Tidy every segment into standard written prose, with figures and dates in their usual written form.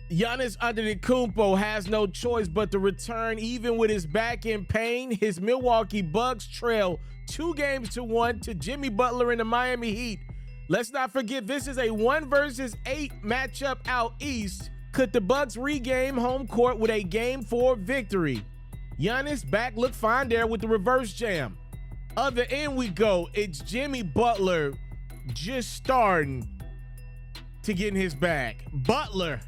Giannis Antetokounmpo has no choice but to return even with his back in pain. His Milwaukee Bucks trail 2-1 to Jimmy Butler and the Miami Heat. Let's not forget this is a 1 versus 8 matchup out east. Could the Bucks regain home court with a Game 4 victory? Giannis back looked fine there with the reverse jam. Other end we go. It's Jimmy Butler just starting to get in his bag. Butler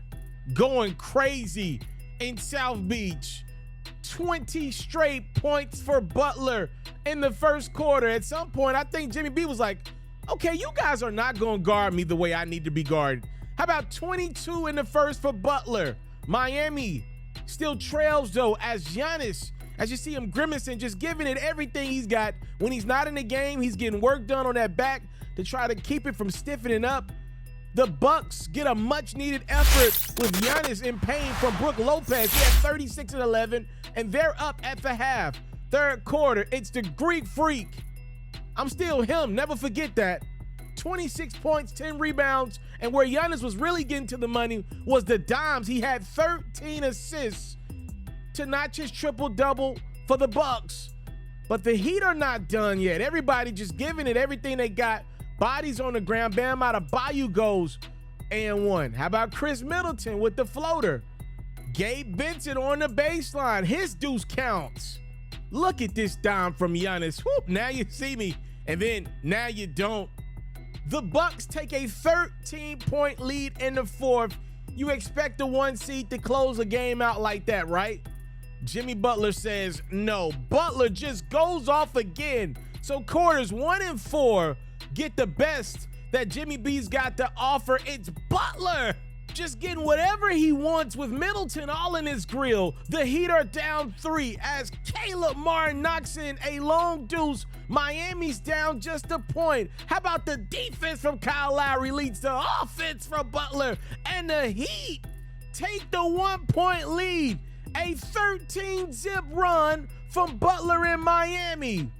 going crazy in South Beach. 20 straight points for Butler in the first quarter. At some point, I think Jimmy B was like, okay, you guys are not going to guard me the way I need to be guarded. How about 22 in the first for Butler? Miami still trails, though, as Giannis, as you see him grimacing, just giving it everything he's got. When he's not in the game, he's getting work done on that back to try to keep it from stiffening up. The Bucks get a much-needed effort with Giannis in pain from Brook Lopez. He had 36 and 11, and they're up at the half. Third quarter, it's the Greek Freak. I'm still him, never forget that. 26 points, 10 rebounds, and where Giannis was really getting to the money was the dimes. He had 13 assists to notch his triple-double for the Bucks. But the Heat are not done yet. Everybody just giving it everything they got. Bodies on the ground. Bam Adebayo goes and 1. How about Chris Middleton with the floater? Gabe Vincent on the baseline. His deuce counts. Look at this dime from Giannis. Whoop, now you see me, and then now you don't. The Bucks take a 13-point lead in the fourth. You expect the 1 seed to close a game out like that, right? Jimmy Butler says no. Butler just goes off again. So quarters 1 and 4 get the best that Jimmy B's got to offer. It's Butler just getting whatever he wants with Middleton all in his grill. The Heat are down 3 as Caleb Martin knocks in a long deuce. Miami's down just a point. How about the defense from Kyle Lowry leads to offense from Butler, and the Heat take the 1-point lead. A 13-zip run from Butler in Miami.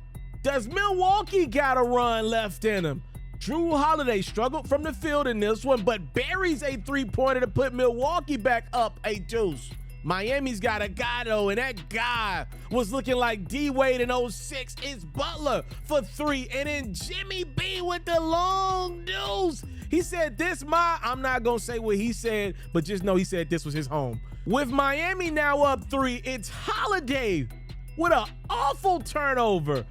Does Milwaukee got a run left in him? Drew Holiday struggled from the field in this one, but buries a 3-pointer to put Milwaukee back up a deuce. Miami's got a guy, though, and that guy was looking like D-Wade in 06. It's Butler for 3, and then Jimmy B with the long deuce. He said, I'm not going to say what he said, but just know he said this was his home. With Miami now up 3, it's Holiday with an awful turnover.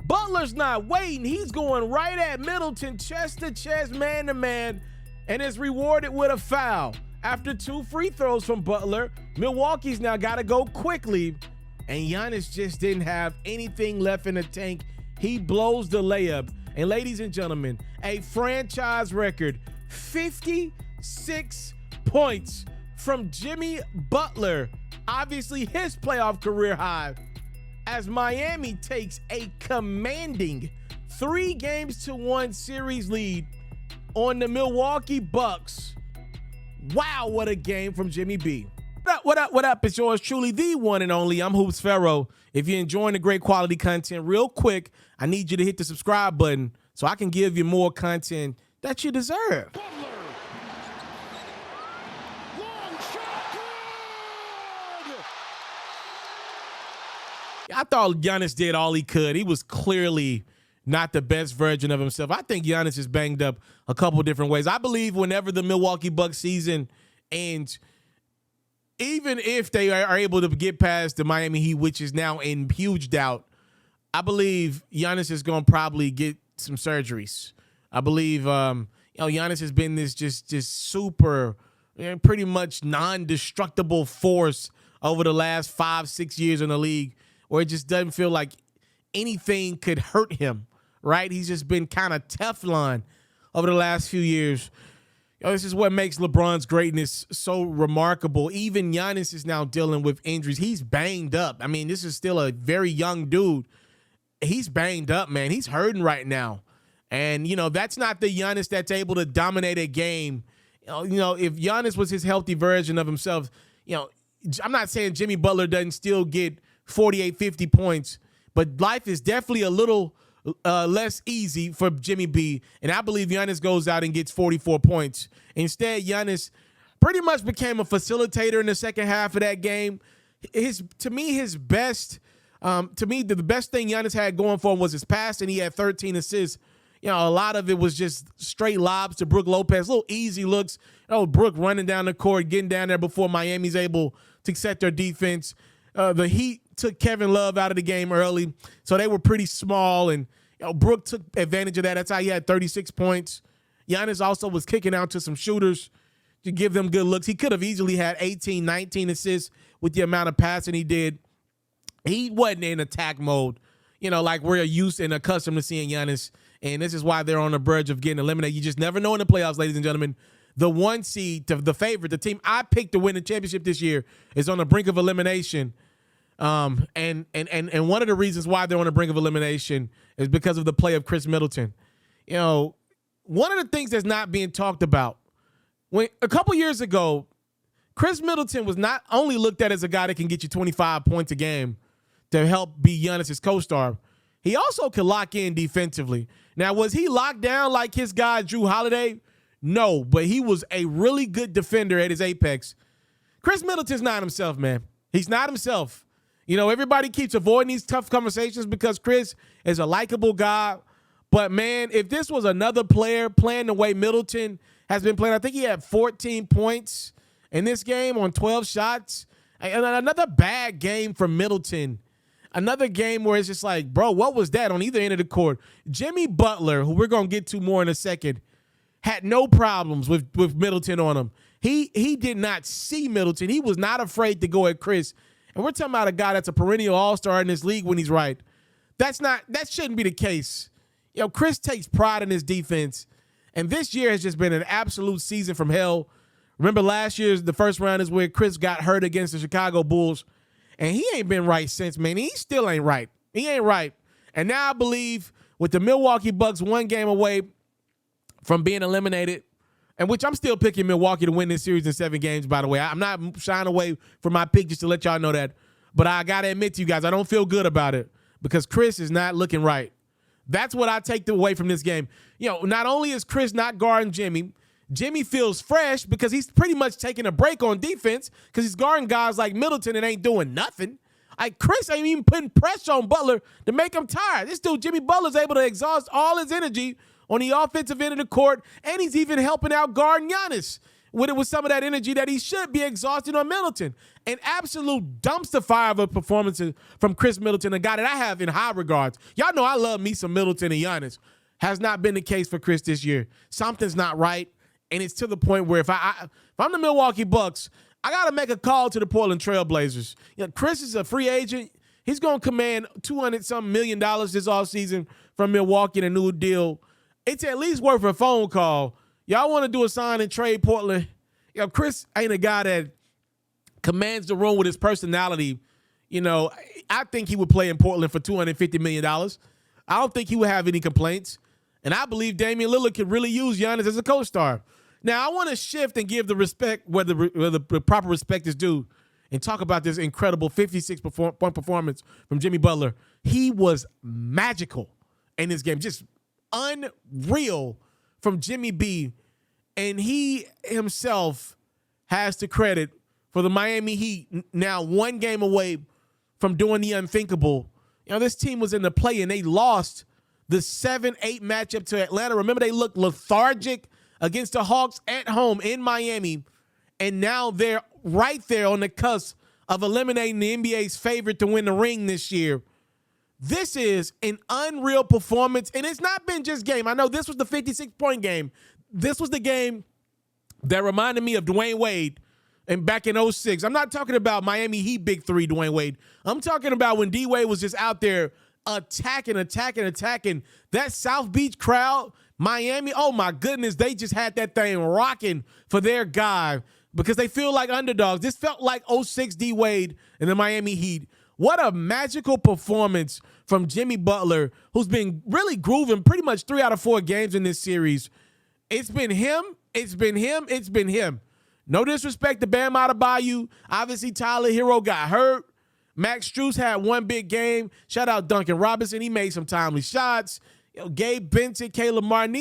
Butler's not waiting. He's going right at Middleton, chest to chest, man to man, and is rewarded with a foul. After 2 free throws from Butler, Milwaukee's now got to go quickly, and Giannis just didn't have anything left in the tank. He blows the layup. And ladies and gentlemen, a franchise record, 56 points from Jimmy Butler, obviously his playoff career high, as Miami takes a commanding 3-1 series lead on the Milwaukee Bucks. Wow, what a game from Jimmy B. What up? It's yours truly, the one and only. I'm Hoops Pharaoh. If you're enjoying the great quality content, real quick, I need you to hit the subscribe button so I can give you more content that you deserve. I thought Giannis did all he could. He was clearly not the best version of himself. I think Giannis is banged up a couple different ways. I believe whenever the Milwaukee Bucks season ends, even if they are able to get past the Miami Heat, which is now in huge doubt, I believe Giannis is going to probably get some surgeries. I believe Giannis has been this just super, pretty much non-destructible force over the last 5-6 years in the league, where it just doesn't feel like anything could hurt him, right? He's just been kind of Teflon over the last few years. This is what makes LeBron's greatness so remarkable. Even Giannis is now dealing with injuries. He's banged up. I mean, this is still a very young dude. He's banged up, man. He's hurting right now. And, that's not the Giannis that's able to dominate a game. If Giannis was his healthy version of himself, I'm not saying Jimmy Butler doesn't still get 48, 50 points, but life is definitely a little less easy for Jimmy B. And I believe Giannis goes out and gets 44 points. Instead, Giannis pretty much became a facilitator in the second half of that game. The best thing Giannis had going for him was his passing. He had 13 assists. You know, a lot of it was just straight lobs to Brook Lopez, little easy looks. Brook running down the court, getting down there before Miami's able to set their defense. The Heat took Kevin Love out of the game early, so they were pretty small, and Brook took advantage of that. That's how he had 36 points. Giannis also was kicking out to some shooters to give them good looks. He could have easily had 18, 19 assists with the amount of passing he did. He wasn't in attack mode, like we're used and accustomed to seeing Giannis, and this is why they're on the verge of getting eliminated. You just never know in the playoffs, ladies and gentlemen. The 1 seed, the favorite, the team I picked to win the championship this year is on the brink of elimination. And one of the reasons why they're on the brink of elimination is because of the play of Chris Middleton. One of the things that's not being talked about, when a couple years ago, Chris Middleton was not only looked at as a guy that can get you 25 points a game to help be Giannis' co-star, he also could lock in defensively. Now, was he locked down like his guy Drew Holiday? No, but he was a really good defender at his apex. Chris Middleton's not himself, man. He's not himself. Everybody keeps avoiding these tough conversations because Chris is a likable guy. But, man, if this was another player playing the way Middleton has been playing, I think he had 14 points in this game on 12 shots. And another bad game for Middleton. Another game where it's just like, bro, what was that on either end of the court? Jimmy Butler, who we're going to get to more in a second, had no problems with Middleton on him. He did not see Middleton. He was not afraid to go at Chris. And we're talking about a guy that's a perennial all-star in this league when he's right. That shouldn't be the case. Chris takes pride in his defense. And this year has just been an absolute season from hell. Remember last year's the first round is where Chris got hurt against the Chicago Bulls. And he ain't been right since, man. He still ain't right. He ain't right. And now I believe with the Milwaukee Bucks 1 game away from being eliminated, and which I'm still picking Milwaukee to win this series in 7 games, by the way. I'm not shying away from my pick, just to let y'all know that. But I got to admit to you guys, I don't feel good about it because Chris is not looking right. That's what I take away from this game. Not only is Chris not guarding Jimmy, Jimmy feels fresh because he's pretty much taking a break on defense because he's guarding guys like Middleton and ain't doing nothing. Like, Chris ain't even putting pressure on Butler to make him tired. This dude, Jimmy Butler's able to exhaust all his energy on the offensive end of the court, and he's even helping out guarding Giannis with some of that energy that he should be exhausting on Middleton. An absolute dumpster fire of a performance from Chris Middleton, a guy that I have in high regards. Y'all know I love me some Middleton and Giannis. Has not been the case for Chris this year. Something's not right, and it's to the point where if I'm the Milwaukee Bucks, I got to make a call to the Portland Trail Blazers. Chris is a free agent. He's going to command $200-something million this offseason from Milwaukee in a new deal. It's at least worth a phone call. Y'all want to do a sign and trade, Portland? Chris ain't a guy that commands the room with his personality. I think he would play in Portland for $250 million. I don't think he would have any complaints. And I believe Damian Lillard could really use Giannis as a co-star. Now, I want to shift and give the respect where the proper respect is due and talk about this incredible 56-point performance from Jimmy Butler. He was magical in this game. Just unreal from Jimmy B. And he himself has the credit for the Miami Heat, now 1 game away from doing the unthinkable. This team was in the play and they lost the 7-8 matchup to Atlanta. Remember, they looked lethargic against the Hawks at home in Miami. And now they're right there on the cusp of eliminating the NBA's favorite to win the ring this year. This is an unreal performance, and it's not been just game. I know this was the 56-point game. This was the game that reminded me of Dwayne Wade and back in 2006. I'm not talking about Miami Heat Big Three Dwayne Wade. I'm talking about when D-Wade was just out there attacking. That South Beach crowd, Miami, oh my goodness, they just had that thing rocking for their guy because they feel like underdogs. This felt like 2006 D-Wade and the Miami Heat. What a magical performance from Jimmy Butler, who's been really grooving pretty much 3 out of 4 games in this series. It's been him. No disrespect to Bam Adebayo. Obviously, Tyler Hero got hurt. Max Strus had 1 big game. Shout out Duncan Robinson. He made some timely shots. Gabe Benson, Caleb Martin.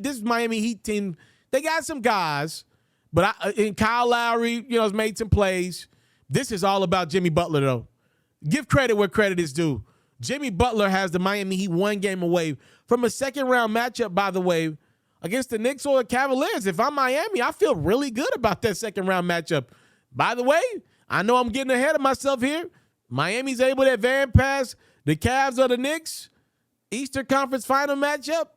This Miami Heat team, they got some guys, But Kyle Lowry, has made some plays. This is all about Jimmy Butler, though. Give credit where credit is due. Jimmy Butler has the Miami Heat one game away from a second-round matchup, by the way, against the Knicks or the Cavaliers. If I'm Miami, I feel really good about that second-round matchup. By the way, I know I'm getting ahead of myself here. Miami's able to advance past the Cavs or the Knicks. Eastern Conference final matchup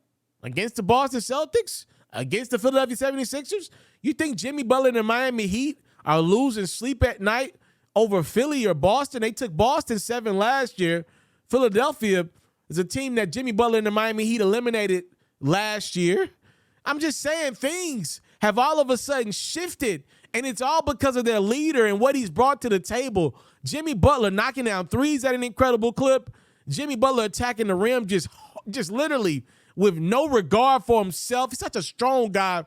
against the Boston Celtics, against the Philadelphia 76ers. You think Jimmy Butler and the Miami Heat are losing sleep at night over Philly or Boston? They took Boston 7 last year. Philadelphia is a team that Jimmy Butler and the Miami Heat eliminated last year. I'm just saying things have all of a sudden shifted, and it's all because of their leader and what he's brought to the table. Jimmy Butler knocking down threes at an incredible clip. Jimmy Butler attacking the rim just literally with no regard for himself. He's such a strong guy.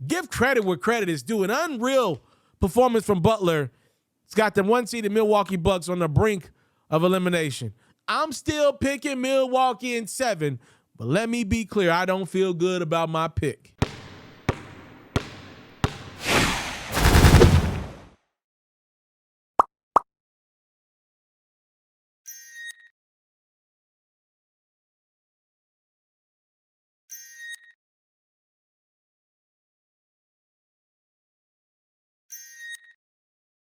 Give credit where credit is due. An unreal performance from Butler. It's got the 1-seeded Milwaukee Bucks on the brink of elimination. I'm still picking Milwaukee in 7, but let me be clear, I don't feel good about my pick.